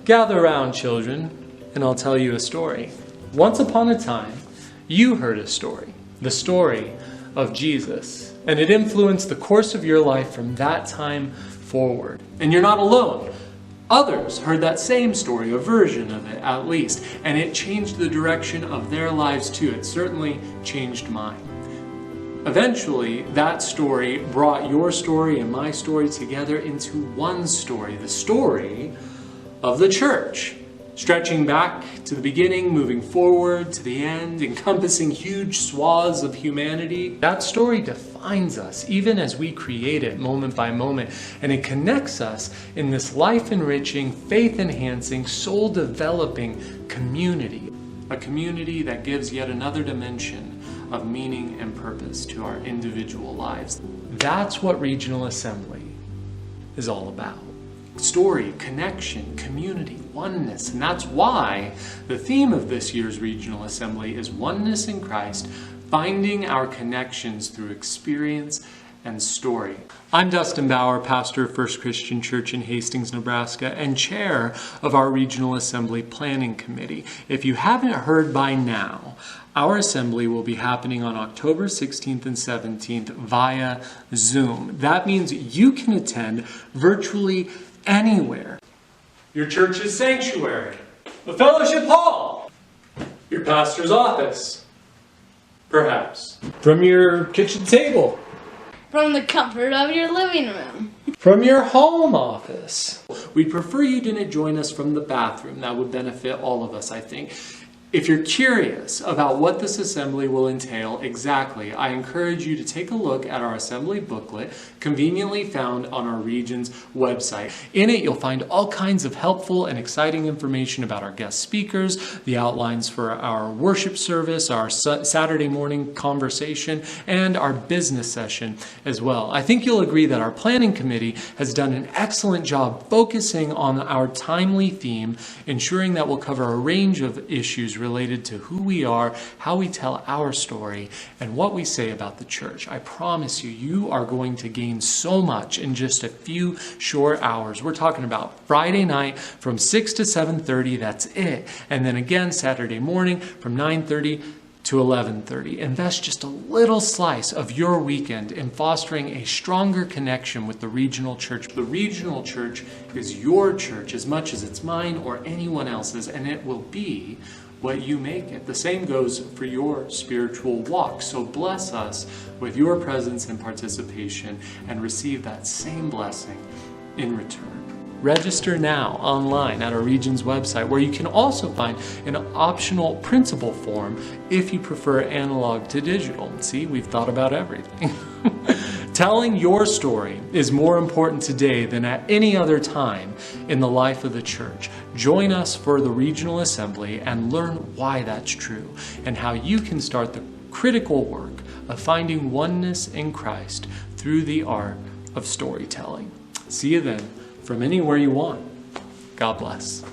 Gather round, children, and I'll tell you a story. Once upon a time, you heard a story, the story of Jesus, and it influenced the course of your life from that time forward. And you're not alone. Others heard that same story, a version of it at least, and it changed the direction of their lives too. It certainly changed mine. Eventually, that story brought your story and my story together into one story, the story of the church. Stretching back to the beginning, moving forward to the end, encompassing huge swaths of humanity. That story defines us, even as we create it moment by moment, and it connects us in this life-enriching, faith-enhancing, soul-developing community. A community that gives yet another dimension of meaning and purpose to our individual lives. That's what Regional Assembly is all about. Story, connection, community, oneness. And that's why the theme of this year's Regional Assembly is Oneness in Christ, finding our connections through experience and story. I'm Dustin Bauer, pastor of First Christian Church in Hastings, Nebraska, and chair of our Regional Assembly Planning Committee. If you haven't heard by now, our assembly will be happening on October 16th and 17th via Zoom. That means you can attend virtually anywhere. Your church's sanctuary, a fellowship hall, your pastor's office, perhaps, from your kitchen table, from the comfort of your living room, from your home office. We'd prefer you didn't join us from the bathroom. That would benefit all of us, I think. If you're curious about what this assembly will entail exactly, I encourage you to take a look at our assembly booklet, conveniently found on our region's website. In it, you'll find all kinds of helpful and exciting information about our guest speakers, the outlines for our worship service, our Saturday morning conversation, and our business session as well. I think you'll agree that our planning committee has done an excellent job focusing on our timely theme, ensuring that we'll cover a range of issues related to who we are, how we tell our story, and what we say about the church. I promise you, you are going to gain so much in just a few short hours. We're talking about Friday night from 6 to 7:30, that's it. And then again, Saturday morning from 9:30 to 11:30. Invest just a little slice of your weekend in fostering a stronger connection with the regional church. The regional church is your church as much as it's mine or anyone else's, and it will be what you make it. The same goes for your spiritual walk. So bless us with your presence and participation and receive that same blessing in return. Register now online at our region's website, where you can also find an optional printable form if you prefer analog to digital. See, we've thought about everything. Telling your story is more important today than at any other time in the life of the church. Join us for the Regional Assembly and learn why that's true and how you can start the critical work of finding oneness in Christ through the art of storytelling. See you then from anywhere you want. God bless.